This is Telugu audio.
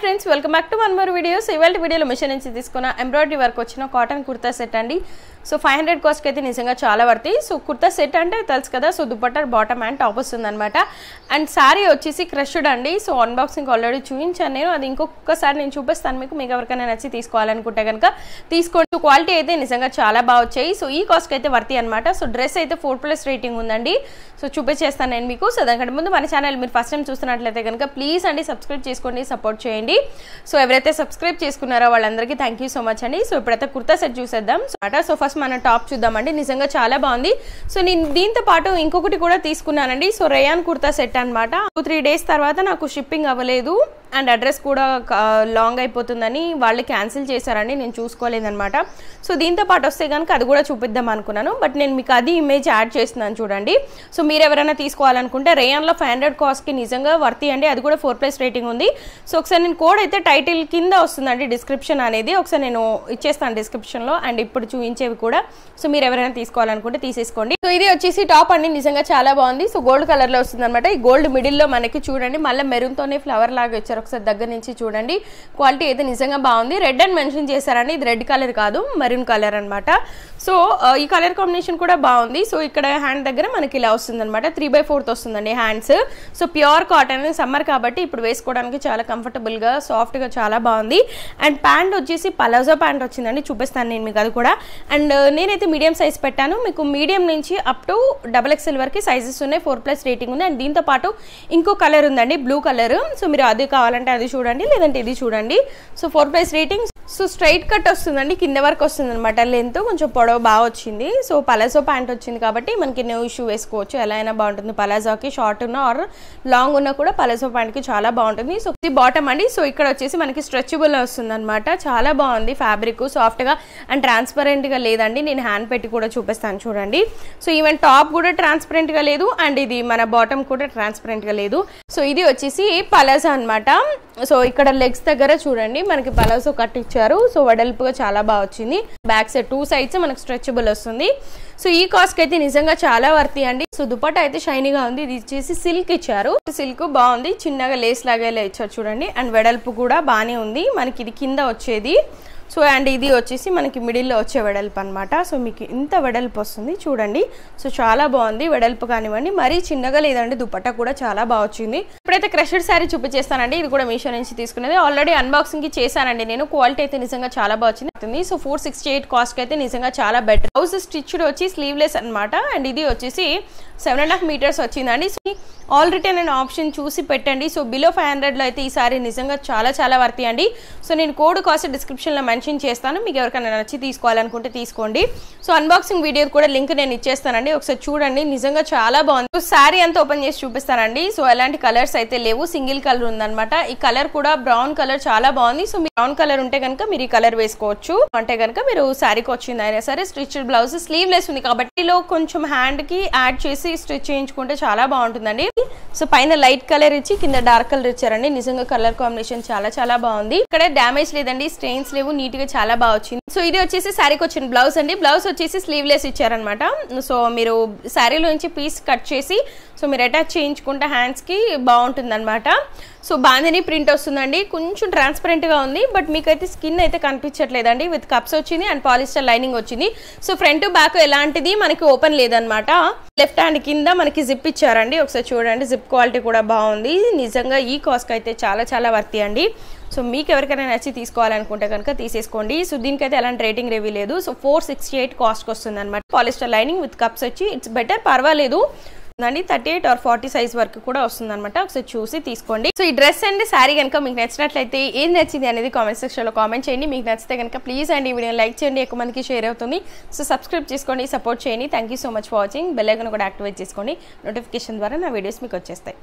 Friends welcome back to one more video. So ఇవాళ వీడియోలో మిషన్ నుంచి తీసుకున్న ఎంబ్రాయిడరీ వర్క్ వచ్చిన కాటన్ కుర్తా సెట్ అండి. సో 500 కాస్ట్ అయితే నిజంగా చాలా వర్తి. సో కుర్తా సెట్ అంటే తెలుసు కదా, so dupatta bottom and top వస్తుంది అనమాట. అండ్ శారీ వచ్చేసి క్రష్డ్ అండి. సో అన్బాక్సింగ్ ఆల్రెడీ చూపించాను నేను, అది ఇంకొకసారి నేను చూపిస్తాను మీకు. మీకు ఎవరికైనా నచ్చి తీసుకోవాలనుకుంటే కనుక తీసుకోండి. క్వాలిటీ అయితే నిజంగా చాలా బాగా వచ్చాయి. సో ఈ కాస్ట్కి అయితే వర్తి అనమాట. సో డ్రెస్ అయితే 4+ రేటింగ్ ఉందండి. సో చూపించేస్తాను నేను మీకు. సో దానికంటే ముందు మన ఛానల్ మీరు ఫస్ట్ టైం చూస్తున్నట్లయితే కనుక ప్లీజ్ అండి సబ్స్క్రైబ్ చేసుకోండి, సపోర్ట్ చేయండి. సో ఎవరైతే సబ్స్క్రైబ్ చేసుకున్నారో వాళ్ళందరికీ థ్యాంక్ యూ సో మచ్ అండి. సో ఇప్పుడైతే కుర్తా సెట్ చూసేద్దాం. సో ఫస్ట్ మన టాప్ చూద్దామండి. నిజంగా చాలా బాగుంది. సో నేను దీంతో పాటు ఇంకొకటి కూడా తీసుకున్నానండి. సో రేయాన్ కుర్తా సెట్ అనమాట. 2-3 డేస్ తర్వాత నాకు షిప్పింగ్ అవ్వలేదు అండ్ అడ్రస్ కూడా లాంగ్ అయిపోతుందని వాళ్ళు క్యాన్సిల్ చేశారండి. నేను చూసుకోలేదనమాట. సో దీంతో పాటు వస్తే కనుక అది కూడా చూపిద్దాం అనుకున్నాను, బట్ నేను మీకు అది ఇమేజ్ యాడ్ చేస్తున్నాను చూడండి. సో మీరు ఎవరైనా తీసుకోవాలనుకుంటే రేయాన్లో 500 కాస్ట్కి నిజంగా వర్తి అండి. అది కూడా 4+ రేటింగ్ ఉంది. సో ఒకసారి నేను కోడ్ అయితే టైటిల్ కింద వస్తుందండి, డిస్క్రిప్షన్ అనేది ఒకసారి నేను ఇచ్చేస్తాను డిస్క్రిప్షన్లో. అండ్ ఇప్పుడు చూపించేవి కూడా. సో మీరు ఎవరైనా తీసుకోవాలనుకుంటే తీసేసుకోండి. సో ఇది వచ్చేసి టాప్ అండి. నిజంగా చాలా బాగుంది. సో గోల్డ్ కలర్లో వస్తుంది అనమాట. ఈ గోల్డ్ మిడిల్లో మనకి చూడండి మళ్ళీ మెరూన్తోనే ఫ్లవర్ లాగా వచ్చారు. ఒకసారి దగ్గర నుంచి చూడండి. క్వాలిటీ అయితే నిజంగా బాగుంది. రెడ్ అని మెన్షన్ చేశారండి. ఇది రెడ్ కలర్ కాదు, మెరూన్ కలర్ అనమాట. సో ఈ కలర్ కాంబినేషన్ కూడా బాగుంది. సో ఇక్కడ హ్యాండ్ దగ్గర మనకి ఇలా వస్తుంది అనమాట. 3/4 వస్తుందండి hands. So pure cotton, summer కాబట్టి ఇప్పుడు వేసుకోవడానికి చాలా కంఫర్టబుల్గా సాఫ్ట్గా చాలా బాగుంది. అండ్ ప్యాంట్ వచ్చేసి పలాజో ప్యాంట్ వచ్చిందండి. చూపిస్తాను నేను మీకు అది కూడా. అండ్ నేనైతే మీడియం సైజ్ పెట్టాను. మీకు మీడియం నుంచి అప్ టు XXL వరకు సైజెస్ ఉన్నాయి. 4+ రేటింగ్ ఉంది. అండ్ దీంతో పాటు ఇంకో కలర్ ఉందండి, బ్లూ కలర్. సో మీరు అది కావాలంటే అది చూడండి, లేదంటే ఇది చూడండి. So 4+ rating. So straight cut వస్తుందండి, కింద వరకు వస్తుంది అనమాట. లెంత్ కొంచెం పొడవు బాగా వచ్చింది. సో పలాజో ప్యాంట్ వచ్చింది కాబట్టి మనకి నో ఇష్యూ, వేసుకోవచ్చు. ఎలా అయినా బాగుంటుంది. పలాజోకి షార్ట్ ఉన్న ఆర్ లాంగ్ ఉన్న కూడా పలాజో ప్యాంట్కి చాలా బాగుంటుంది. సో ఇది బాటమ్ అండి. సో ఇక్కడ వచ్చేసి మనకి స్ట్రెచబుల్ వస్తుంది అనమాట. చాలా బాగుంది ఫ్యాబ్రిక్, సాఫ్ట్గా అండ్ ట్రాన్స్పరెంట్గా లేదండి. నేను హ్యాండ్ పెట్టి కూడా చూపిస్తాను చూడండి. సో ఈవెన్ టాప్ కూడా ట్రాన్స్పరెంట్గా లేదు అండ్ ఇది మన బాటమ్ కూడా ట్రాన్స్పరెంట్గా లేదు. సో ఇది వచ్చేసి పలాజో అనమాట. సో ఇక్కడ లెగ్స్ దగ్గర చూడండి మనకి పలాజో కట్ ఇచ్చారు. సో వెడల్పుగా చాలా బాగా వచ్చింది. బ్యాక్ సైడ్ 2 sides మనకు స్ట్రెచబుల్ వస్తుంది. సో ఈ కాస్ట్ అయితే నిజంగా చాలా వర్తి అండి. సో దుపట్టా అయితే షైనీగా ఉంది. ఇది వచ్చేసి సిల్క్ ఇచ్చారు. సిల్క్ బాగుంది, చిన్నగా లేస్ లాగా ఇచ్చారు చూడండి. అండ్ వెడల్పు కూడా బాగానే ఉంది. మనకి ఇది కింద వచ్చేది. సో అండ్ ఇది వచ్చేసి మనకి మిడిల్లో వచ్చే వెడల్పు అనమాట. సో మీకు ఇంత వెడల్పు వస్తుంది చూడండి. సో చాలా బాగుంది వెడల్పు కానివ్వండి, మరీ చిన్నగా లేదండి. దుపట్టా కూడా చాలా బాగా వచ్చింది. ఇప్పుడైతే క్రషెడ్ శారీ చూపించేస్తానండి. ఇది కూడా మీషో నుంచి తీసుకునేది. ఆల్రెడీ అన్బాక్సింగ్ చేశానండి నేను. క్వాలిటీ అయితే నిజంగా చాలా బాగా వచ్చింది. సో 468 కాస్ట్ అయితే నిజంగా చాలా బెటర్. బ్లౌజ్ స్టిచ్డ్ వచ్చి స్లీవ్లెస్ అనమాట. అండ్ ఇది వచ్చేసి 7.5 meters వచ్చిందండి. ఆల్ రిటర్న్ అనే ఆప్షన్ చూసి పెట్టండి. సో బిలో 500లో అయితే ఈ సారీ నిజంగా చాలా చాలా వర్తి అండి. సో నేను కోడ్ కాస్ట్ డిస్క్రిప్షన్లో మెన్షన్ చేస్తాను. మీకు ఎవరికైనా నచ్చి తీసుకోవాలనుకుంటే తీసుకోండి. సో అన్బాక్సింగ్ వీడియో కూడా లింక్ నేను ఇచ్చేస్తానండి, ఒకసారి చూడండి. నిజంగా చాలా బాగుంది. సో శారీ అంతా ఓపెన్ చేసి చూపిస్తానండి. సో ఎలాంటి కలర్స్ అయితే లేవు, సింగిల్ కలర్ ఉందన్నమాట. ఈ కలర్ కూడా బ్రౌన్ కలర్ చాలా బాగుంది. సో మీ బ్రౌన్ కలర్ ఉంటే కనుక మీరు ఈ కలర్ వేసుకోవచ్చు. అంటే కనుక మీరు శారీకి వచ్చింది అయినా సరే. స్టిచ్డ్ బ్లౌజ్, స్లీవ్లెస్ ఉంది కాబట్టి కొంచెం హ్యాండ్ కి యాడ్ చేసి స్టిచ్ చేయించుకుంటే చాలా బాగుంటుందండి. సో పైన లైట్ కలర్ ఇచ్చి కింద డార్క్ కలర్ ఇచ్చారండి. నిజంగా కలర్ కాంబినేషన్ చాలా చాలా బాగుంది. ఇక్కడ డ్యామేజ్ లేదండి, స్ట్రెయిన్స్ లేవు, నీట్ గా చాలా బాగా వచ్చింది. సో ఇది వచ్చేసి శారీకి వచ్చిన బ్లౌజ్ అండి. బ్లౌజ్ వచ్చేసి స్లీవ్లెస్ ఇచ్చారనమాట. సో మీరు శారీలో నుంచి పీస్ కట్ చేసి సో మీరు అటాచ్ చేయించుకుంటే హ్యాండ్స్ కి బాగుంటుంది అనమాట. సో బాందిని ప్రింట్ వస్తుందండి. కొంచెం ట్రాన్స్పరెంట్ గా ఉంది, బట్ మీకైతే స్కిన్ అయితే కనిపించట్లేదండి. విత్ కప్స్ వచ్చింది అండ్ పాలిస్టర్ లైనింగ్ వచ్చింది. సో ఫ్రంట్ బ్యాక్ ఎలాంటిది మనకి ఓపెన్ లేదనమాట. లెఫ్ట్ హ్యాండ్ కింద మనకి జిప్ ఇచ్చారండి. ఒకసారి చూడండి, జిప్ క్వాలిటీ కూడా బాగుంది. నిజంగా ఈ కాస్ట్ అయితే చాలా చాలా వర్తి అండి. సో మీకు ఎవరికైనా నచ్చి తీసుకోవాలనుకుంటే కనుక తీసేసుకోండి. సో దీనికైతే ఎలాంటి రేటింగ్ రివ్యూ లేదు. సో 468 కాస్ట్కి వస్తుంది అనమాట. పాలిస్టర్ లైనింగ్ విత్ కప్స్ వచ్చి ఇట్స్ బెటర్, పర్వాలేదు అండి. 38 or 40 సైజ్ వరకు కూడా వస్తుంది అనమాట. ఒకసారి చూసి తీసుకోండి. సో ఈ డ్రెస్ అండ్ శారీ కనుక మీకు నచ్చినట్లయితే ఏం నచ్చింది అనేది కామెంట్ సెక్షన్లో కామెంట్ చేయండి. మీకు నచ్చితే కనుక ప్లీజ్ అండి ఈ వీడియోని లైక్ చేయండి, ఎక్కువ మందికి షేర్ అవుతుంది. సో సబ్స్క్రైబ్ చేసుకోండి, సపోర్ట్ చేయండి. Thank you so much for watching. Bell icon కూడా యాక్టివేట్ చేసుకోండి. నోటిఫికేషన్ ద్వారా నా వీడియోస్ మీకు వచ్చేస్తాయి.